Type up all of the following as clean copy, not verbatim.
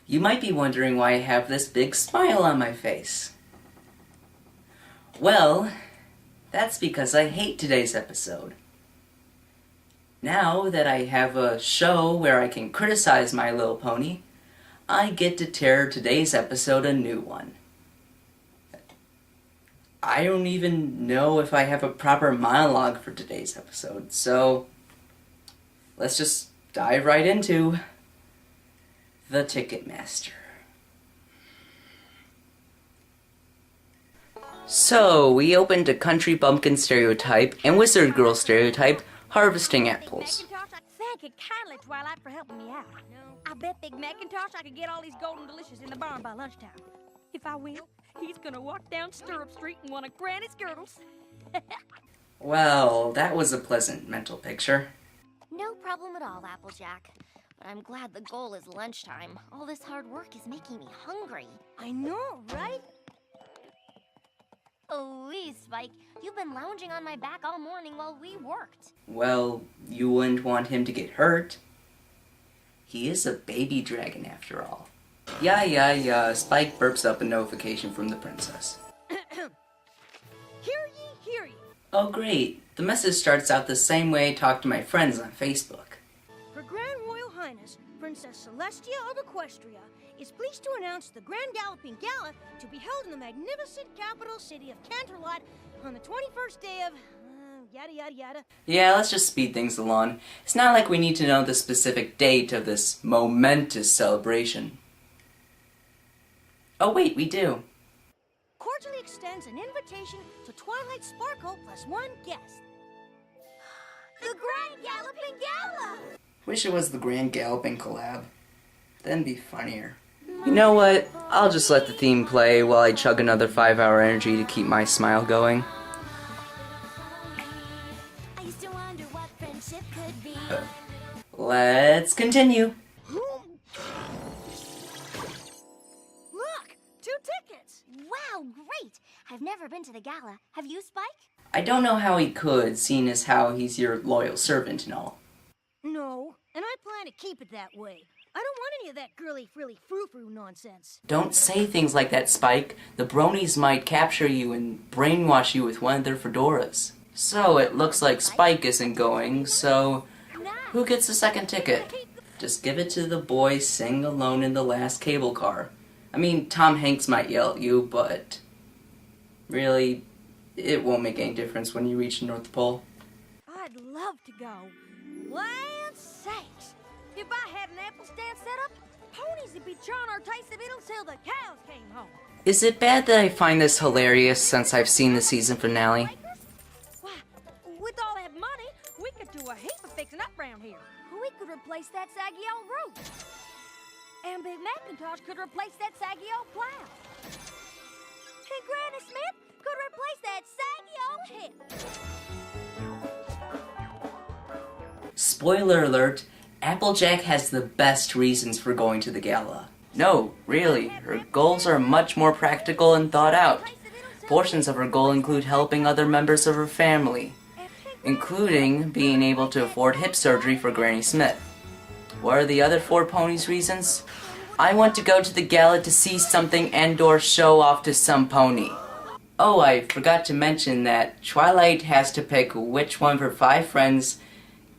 You might be wondering why I have this big smile on my face. Well, that's because I hate today's episode. Now that I have a show where I can criticize My Little Pony, I get to tear today's episode a new one. I don't even know if I have a proper monologue for today's episode, so let's just dive right into the Ticketmaster. So, we opened a country bumpkin stereotype and wizard girl stereotype harvesting apples. Thank you kindly, Twilight, for helping me out. I bet Big Macintosh I could get all these golden delicious in the barn by lunchtime. If I win, he's gonna walk down Stirrup Street in one of Granny's girdles. Well, that was a pleasant mental picture. No problem at all, Applejack. But I'm glad the goal is lunchtime. All this hard work is making me hungry. I know, right? Oh, Spike, you've been lounging on my back all morning while we worked. Well, you wouldn't want him to get hurt. He is a baby dragon after all. Yeah, Spike burps up a notification from the princess. Hear ye. Oh great, the message starts out the same way I talk to my friends on Facebook. Her Grand Royal Highness, Princess Celestia of Equestria, is pleased to announce the Grand Galloping Gala to be held in the magnificent capital city of Canterlot on the 21st day of... yada yada yada. Yeah, let's just speed things along. It's not like we need to know the specific date of this momentous celebration. Oh wait, we do. Cordially extends an invitation to Twilight Sparkle plus one guest. The Grand Galloping Gala! Wish it was the Grand Galloping collab. That'd be funnier. You know what? I'll just let the theme play while I chug another 5-hour energy to keep my smile going. I used to wonder what friendship could be. Let's continue. Look! 2 tickets! Wow, great! I've never been to the gala. Have you, Spike? I don't know how he could, seeing as how he's your loyal servant and all. No, and I plan to keep it that way. I don't want any of that girly-frilly frou-frou nonsense. Don't say things like that, Spike. The bronies might capture you and brainwash you with one of their fedoras. So, it looks like Spike isn't going, so who gets the second ticket? Just give it to the boy singing alone in the last cable car. I mean, Tom Hanks might yell at you, but really, it won't make any difference when you reach the North Pole. I'd love to go. Land sakes! If I had an apple stand set up, ponies would be chawing our taste of it until the cows came home. Is it bad that I find this hilarious since I've seen the season finale? Why, with all that money, we could do a heap of fixing up around here. We could replace that saggy old roof. And Big Macintosh could replace that saggy old plow. And Granny Smith could replace that saggy old hip. Spoiler alert, Applejack has the best reasons for going to the gala. No, really, her goals are much more practical and thought out. Portions of her goal include helping other members of her family, including being able to afford hip surgery for Granny Smith. What are the other 4 ponies' reasons? I want to go to the gala to see something and/or show off to some pony. Oh, I forgot to mention that Twilight has to pick which one of her 5 friends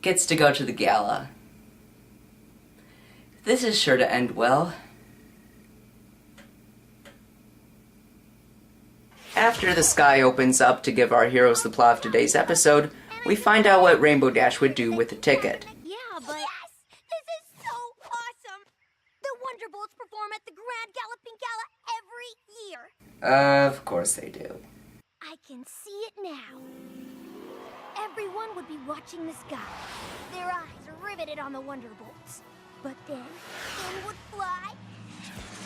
gets to go to the gala. This is sure to end well. After the sky opens up to give our heroes the plot of today's episode, we find out what Rainbow Dash would do with the ticket. Yeah, but... Yes! This is so awesome! The Wonderbolts perform at the Grand Galloping Gala every year. Of course they do. I can see it now. Everyone would be watching the sky, their eyes riveted on the Wonderbolts. But then, in would fly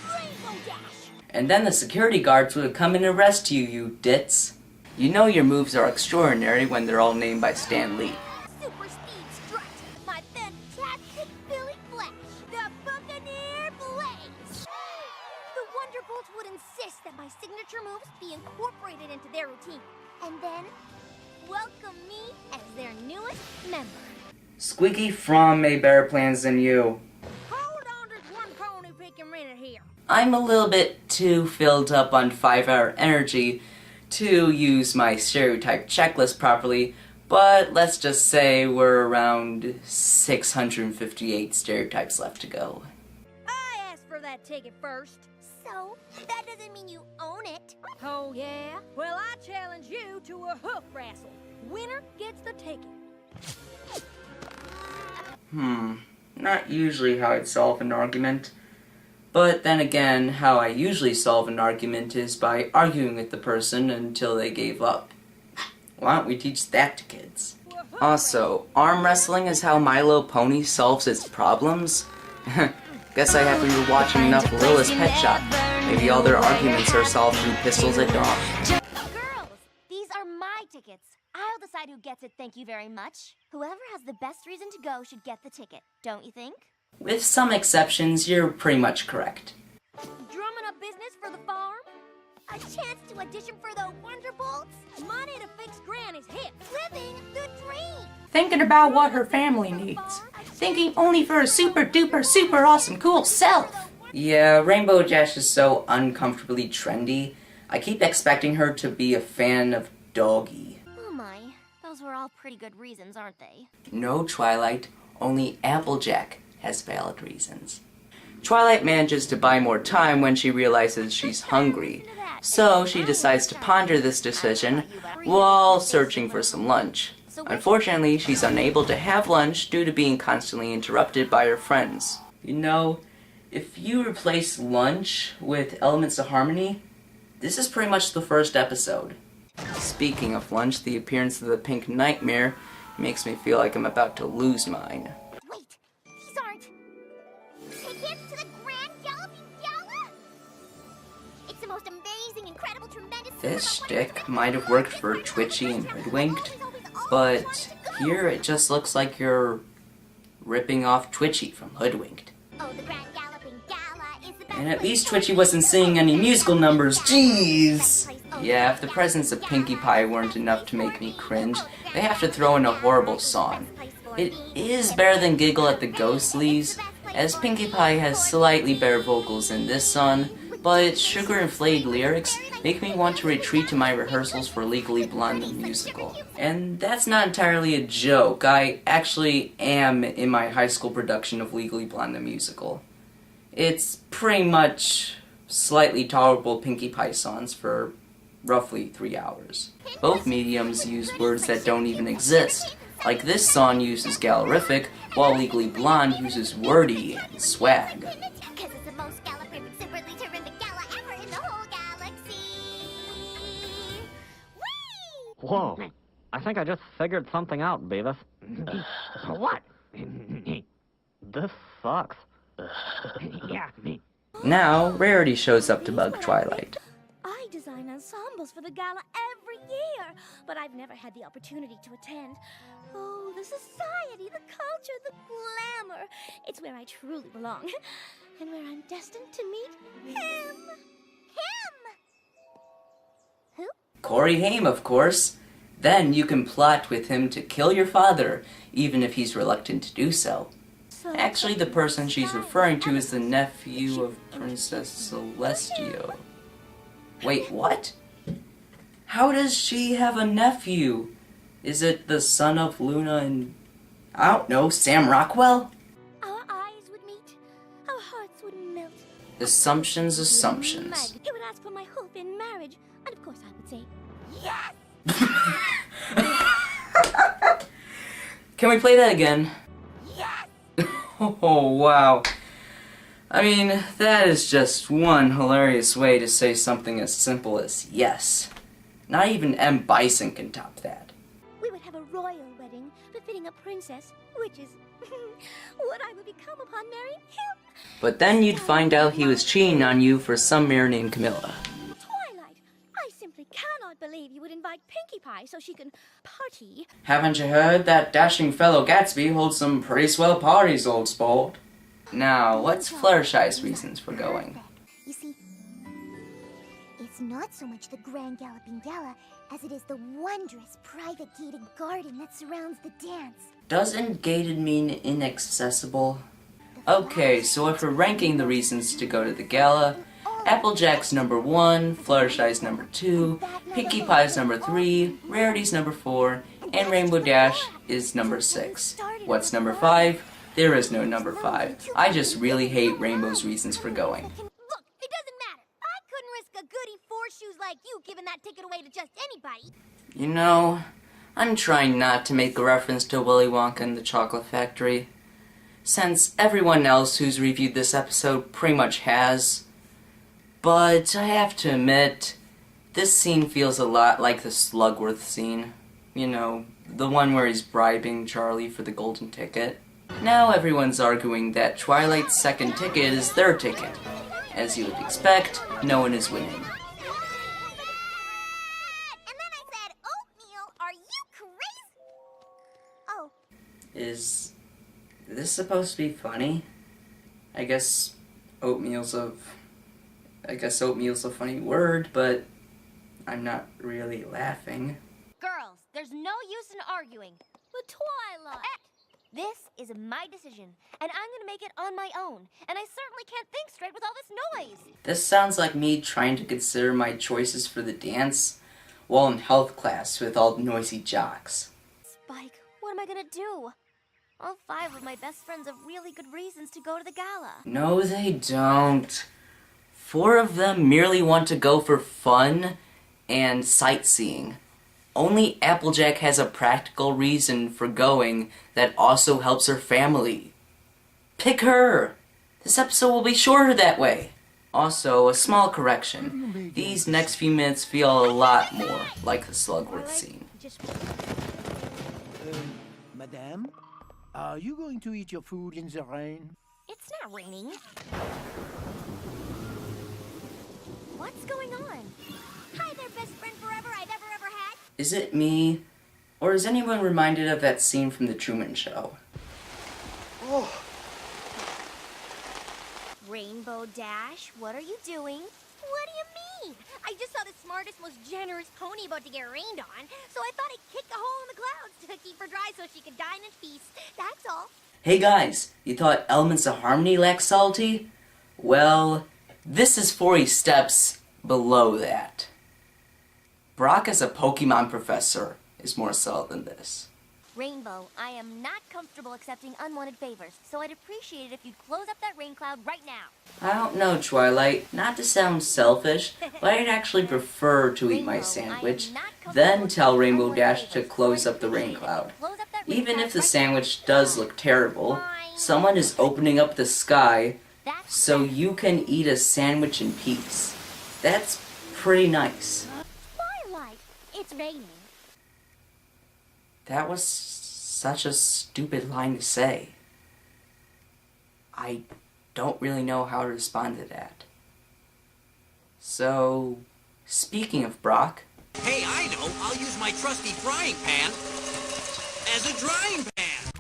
Rainbow Dash! And then the security guards would come and arrest you, you dits. You know your moves are extraordinary when they're all named by Stan Lee. Super Speed Strut, my fantastic Billy Flash, the Buccaneer Blaze! The Wonderbolts would insist that my signature moves be incorporated into their routine, and then welcome me as their newest member. Squeaky Fromm made better plans than you. Hold on, there's one pony picking minute I'm a little bit too filled up on 5-hour energy to use my stereotype checklist properly, but let's just say we're around 658 stereotypes left to go. I asked for that ticket first. So, that doesn't mean you own it. Oh, yeah? Well, I challenge you to a hoof wrestle. Winner gets the ticket. Not usually how I'd solve an argument. But then again, how I usually solve an argument is by arguing with the person until they gave up. Why don't we teach that to kids? Also, arm wrestling is how My Little Pony solves its problems? Guess I haven't been watching enough Littlest Pet Shop. Maybe all their arguments are solved through pistols at dawn. Girls, these are my tickets. I'll decide who gets it, thank you very much. Whoever has the best reason to go should get the ticket, don't you think? With some exceptions, you're pretty much correct. Drumming up business for the farm? A chance to audition for the Wonderbolts? Money to fix Granny's hips. Living the dream! Thinking about what her family needs. Thinking only for her super duper super awesome cool self. Yeah, Rainbow Dash is so uncomfortably trendy. I keep expecting her to be a fan of Doggy. Oh my, those were all pretty good reasons, aren't they? No, Twilight. Only Applejack has valid reasons. Twilight manages to buy more time when she realizes she's hungry, so she decides to ponder this decision while searching for some lunch. Unfortunately, she's unable to have lunch due to being constantly interrupted by her friends. You know, if you replace lunch with elements of harmony, this is pretty much the first episode. Speaking of lunch, the appearance of the pink nightmare makes me feel like I'm about to lose mine. Wait, these aren't tickets to the Grand Galloping Gala? It's the most amazing, incredible, tremendous... This shtick might have worked for Twitchy and Hoodwinked, but here it just looks like you're ripping off Twitchy from Hoodwinked. Oh, the Grand Galloping Gala is the best... And at least Twitchy wasn't singing any musical numbers, jeez! Yeah, if the presence of Pinkie Pie weren't enough to make me cringe, they have to throw in a horrible song. It is better than Giggle at the Ghostlies, as Pinkie Pie has slightly better vocals in this song, but its sugar-inflated lyrics make me want to retreat to my rehearsals for Legally Blonde the musical. And that's not entirely a joke. I actually am in my high school production of Legally Blonde the musical. It's pretty much slightly tolerable Pinkie Pie songs for roughly 3 hours. Both mediums use words that don't even exist. Like this song uses gallerific, while Legally Blonde uses wordy and swag. Because it's the most galloping, simply terrific gala ever in the whole galaxy! Whee! Whoa, I think I just figured something out, Beavis. What? This sucks. Yeah. Now, Rarity shows up to bug Twilight. I design ensembles for the gala every year, but I've never had the opportunity to attend. Oh, the society, the culture, the glamour. It's where I truly belong, and where I'm destined to meet him. Who? Corey Haim, of course. Then you can plot with him to kill your father, even if he's reluctant to do so. Actually, the person she's referring to is the nephew of Princess Celestia. Wait, what? How does she have a nephew? Is it the son of Luna and... I don't know, Sam Rockwell? Our eyes would meet, our hearts would melt. Assumptions. He would ask for my hope in marriage, and of course I would say, yes! Can we play that again? Yes! Oh, wow. I mean, that is just one hilarious way to say something as simple as yes. Not even M. Bison can top that. We would have a royal wedding, befitting a princess, which is what I would become upon marrying him. But then you'd find out he was cheating on you for some mare named Camilla. Twilight, I simply cannot believe you would invite Pinkie Pie so she can party. Haven't you heard that dashing fellow Gatsby holds some pretty swell parties, old sport? Now, what's Fluttershy's reasons for going? You see, it's not so much the Grand Galloping Gala as it is the wondrous private gated garden that surrounds the dance. Doesn't gated mean inaccessible? The Okay, so if we're ranking the reasons to go to the gala, Applejack's number 1, Fluttershy's number 2, Pinkie Pie's number 3, Rarity's number 4, and Rainbow Dash is number 6. What's number 5? There is no number 5. I just really hate Rainbow's reasons for going. Look, it doesn't matter. I couldn't risk a goody four-shoes like you giving that ticket away to just anybody. You know, I'm trying not to make a reference to Willy Wonka and the Chocolate Factory, since everyone else who's reviewed this episode pretty much has. But I have to admit, this scene feels a lot like the Slugworth scene. You know, the one where he's bribing Charlie for the golden ticket. Now everyone's arguing that Twilight's second ticket is their ticket. As you would expect, no one is winning. And then I said, oatmeal, are you crazy? Oh. Is this supposed to be funny? I guess oatmeal's a funny word, but I'm not really laughing. Girls, there's no use in arguing. But Twilight! This is my decision, and I'm gonna make it on my own. And I certainly can't think straight with all this noise. This sounds like me trying to consider my choices for the dance while in health class with all the noisy jocks. Spike, what am I gonna do? All 5 of my best friends have really good reasons to go to the gala. No, they don't. 4 of them merely want to go for fun and sightseeing. Only Applejack has a practical reason for going that also helps her family. Pick her! This episode will be shorter that way. Also, a small correction. These next few minutes feel a lot more like the Slugworth scene. Madame, are you going to eat your food in the rain? It's not raining. What's going on? Hi there, best friend forever I've ever had. Is it me, or is anyone reminded of that scene from the Truman Show? Oh, Rainbow Dash, what are you doing? What do you mean? I just saw the smartest, most generous pony about to get rained on, so I thought I'd kick a hole in the clouds to keep her dry so she could dine in peace. That's all. Hey guys, you thought Elements of Harmony lacked subtlety? Well, this is 40 steps below that. Brock as a Pokemon professor is more subtle than this. Rainbow, I am not comfortable accepting unwanted favors, so I'd appreciate it if you'd close up that rain cloud right now. I don't know, Twilight. Not to sound selfish, but I'd actually prefer to eat my Rainbow, sandwich, I am not comfortable then tell accepting Rainbow unwanted Dash to favors, close so up the I'd rain appreciate it cloud. if you'd close up that rain Even cloud if the right sandwich now. does look terrible, someone is opening up the sky That's so you can eat a sandwich in peace. That's pretty nice. Twilight. It's raining. That was such a stupid line to say. I don't really know how to respond to that. So, speaking of Brock, Hey, I know. I'll use my trusty frying pan as a drying pan.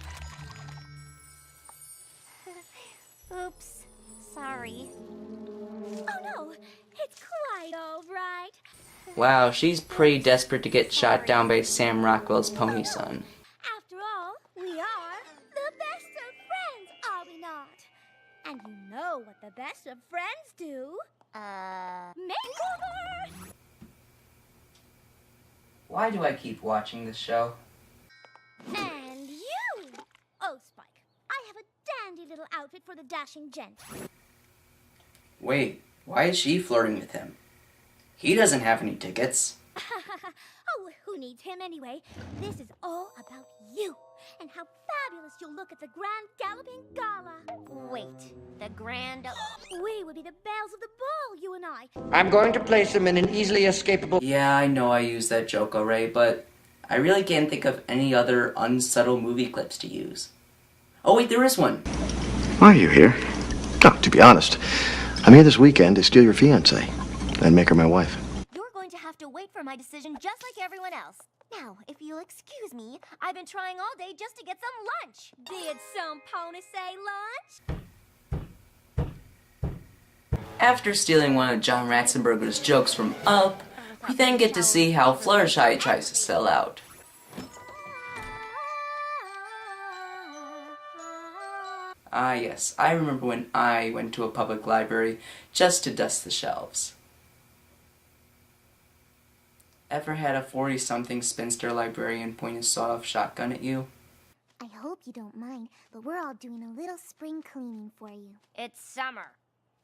Oops. Sorry. Oh no, it's quite all right. wow, she's pretty desperate to get shot down by Sam Rockwell's pony son. After all, we are the best of friends, are we not? And you know what the best of friends do? Makeover! Why do I keep watching this show? And you! Oh, Spike, I have a dandy little outfit for the dashing gent. Wait, why is she flirting with him? He doesn't have any tickets. Oh, who needs him anyway? This is all about you and how fabulous you'll look at the Grand Galloping Gala. Wait, the Grand... We will be the belles of the ball, you and I. I'm going to place them in an easily escapable... Yeah, I know I used that joke already, but I really can't think of any other unsubtle movie clips to use. Oh wait, there is one. Why are you here? Oh, to be honest, I'm here this weekend to steal your fiancée and make her my wife. You're going to have to wait for my decision just like everyone else. Now, if you'll excuse me, I've been trying all day just to get some lunch. Did some pony say lunch? After stealing one of John Ratzenberger's jokes from Up, we then get to see how Fluttershy tries to sell out. Ah, yes, I remember when I went to a public library just to dust the shelves. Ever had a 40-something spinster librarian point a sawed-off shotgun at you? I hope you don't mind, but we're all doing a little spring cleaning for you. It's summer.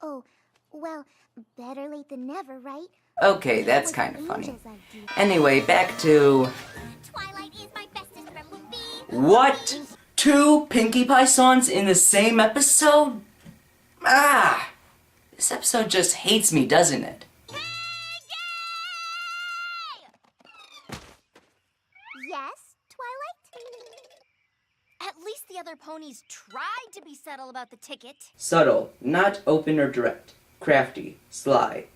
Oh, well, better late than never, right? Okay, that's kind of funny. Anyway, back to... Twilight is my bestest friend will be... What? 2 Pinkie Pie songs in the same episode? Ah! This episode just hates me, doesn't it? Yes, Twilight? At least the other ponies tried to be subtle about the ticket. Subtle, not open or direct. Crafty, sly.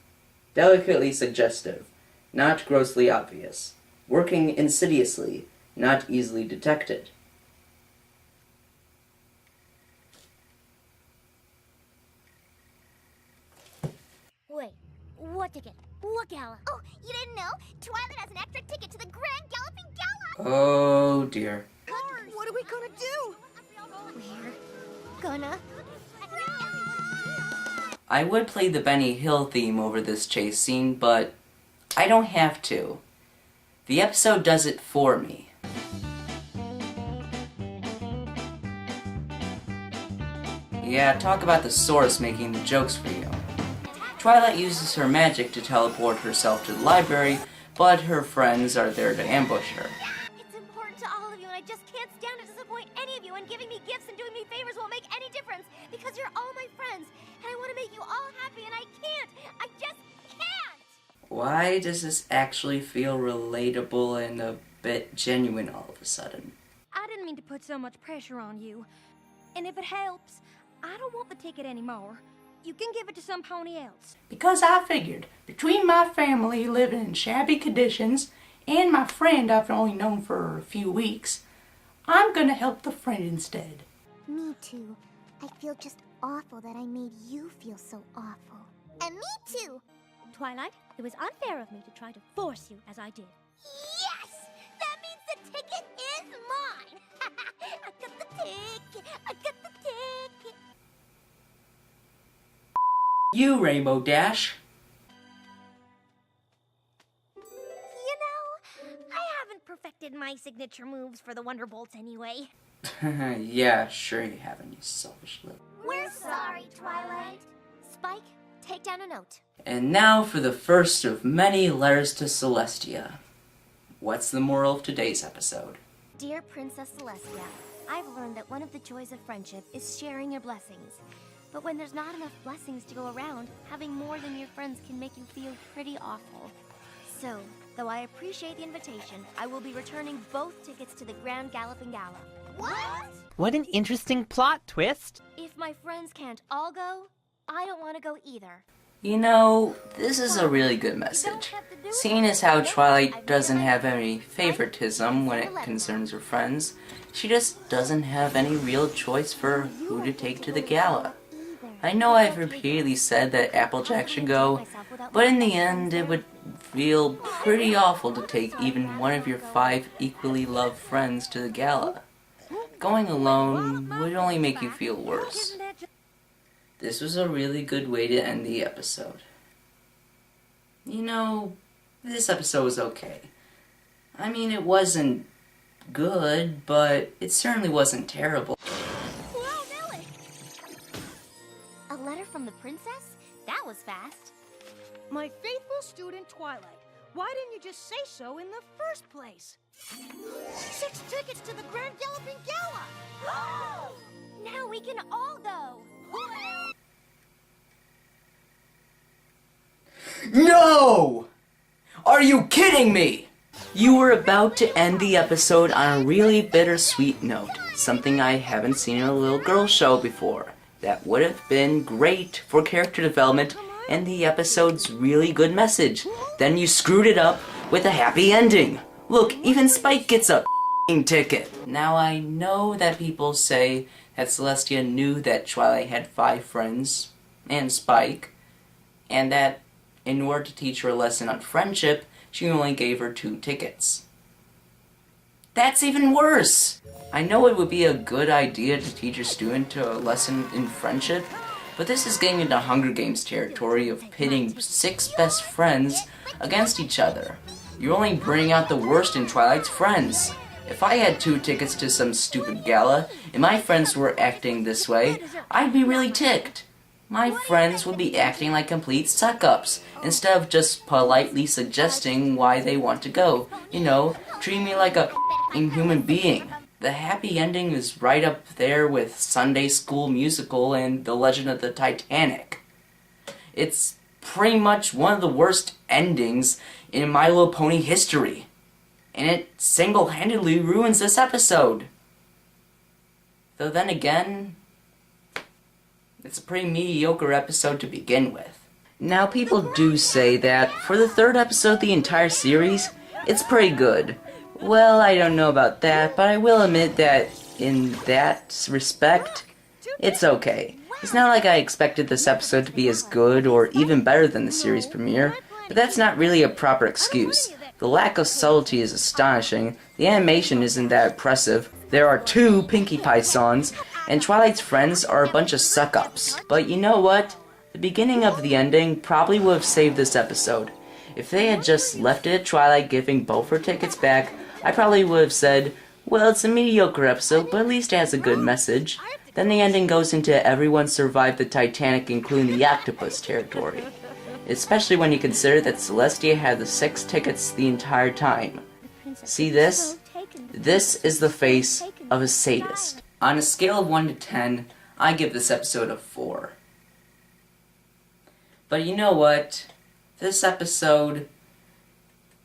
Delicately suggestive, not grossly obvious. Working insidiously, not easily detected. Wait, what ticket? What gala? Oh, you didn't know? Twilight has an extra ticket to the Grand Galloping Gala! Oh dear. What are we gonna do? We're gonna... I would play the Benny Hill theme over this chase scene, but I don't have to. The episode does it for me. Yeah, talk about the source making the jokes for you. Twilight uses her magic to teleport herself to the library, but her friends are there to ambush her. It's important to all of you, and I just can't stand to disappoint any of you, and giving me gifts and doing me favors won't make any difference, because you're all my friends, and I want to make you all happy, and I can't! I just can't! Why does this actually feel relatable and a bit genuine all of a sudden? I didn't mean to put so much pressure on you. And if it helps, I don't want the ticket anymore. You can give it to some pony else. Because I figured, between my family living in shabby conditions and my friend I've only known for a few weeks, I'm gonna help the friend instead. Me too. I feel just awful that I made you feel so awful. And me too! Twilight, it was unfair of me to try to force you as I did. Yes! That means the ticket is mine! I got the ticket! I got the ticket! You, Rainbow Dash. You know, I haven't perfected my signature moves for the Wonderbolts anyway. Yeah, sure you haven't, you selfish little... We're sorry, Twilight. Spike, take down a note. And now for the first of many letters to Celestia. What's the moral of today's episode? Dear Princess Celestia, I've learned that one of the joys of friendship is sharing your blessings. But when there's not enough blessings to go around, having more than your friends can make you feel pretty awful. So, though I appreciate the invitation, I will be returning both tickets to the Grand Galloping Gala. What? What an interesting plot twist. If my friends can't all go, I don't want to go either. You know, this is a really good message. Seeing as how Twilight doesn't have any favoritism when it concerns her friends, she just doesn't have any real choice for who to take to the gala. I know I've repeatedly said that Applejack should go, but in the end it would feel pretty awful to take even one of your 5 equally loved friends to the gala. Going alone would only make you feel worse. This was a really good way to end the episode. You know, this episode was okay. I mean, it wasn't good, but it certainly wasn't terrible. A letter from the princess? That was fast. My faithful student Twilight, why didn't you just say so in the first place? 6 tickets to the Grand Galloping Gala! Now we can all go! No! Are you kidding me? You were about to end the episode on a really bittersweet note, something I haven't seen in a little girl show before. That would have been great for character development and the episode's really good message. Then you screwed it up with a happy ending. Look, even Spike gets a ticket. Now I know that people say that Celestia knew that Twilight had 5 friends, and Spike, and that in order to teach her a lesson on friendship, she only gave her 2 tickets. That's even worse! I know it would be a good idea to teach a student a lesson in friendship, but this is getting into Hunger Games territory of pitting 6 best friends against each other. You're only bringing out the worst in Twilight's friends. If I had 2 tickets to some stupid gala, and my friends were acting this way, I'd be really ticked. My friends would be acting like complete suck-ups, instead of just politely suggesting why they want to go. You know, treating me like a human being. The happy ending is right up there with Sunday School Musical and The Legend of the Titanic. It's pretty much one of the worst endings in My Little Pony history. And it single-handedly ruins this episode. Though then again, it's a pretty mediocre episode to begin with. Now, people do say that for the 3rd episode of the entire series, it's pretty good. Well, I don't know about that, but I will admit that in that respect, it's okay. It's not like I expected this episode to be as good or even better than the series premiere, but that's not really a proper excuse. The lack of subtlety is astonishing, the animation isn't that impressive, there are 2 Pinkie Pie songs, and Twilight's friends are a bunch of suck-ups. But you know what? The beginning of the ending probably would have saved this episode. If they had just left it at Twilight giving both her tickets back, I probably would have said, well, it's a mediocre episode, but at least it has a good message. Then the ending goes into everyone survived the Titanic, including the octopus territory. Especially when you consider that Celestia had the 6 tickets the entire time. See this? This is the face of a sadist. On a scale of 1 to 10, I give this episode a 4. But you know what? This episode,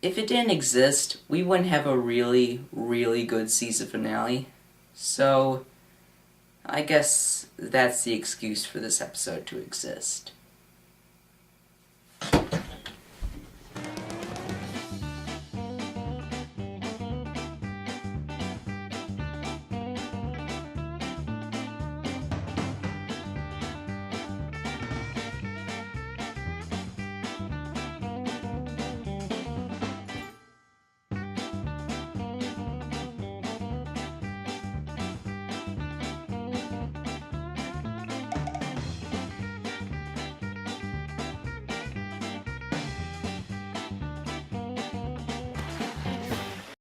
if it didn't exist, we wouldn't have a really, really good season finale. So, I guess that's the excuse for this episode to exist.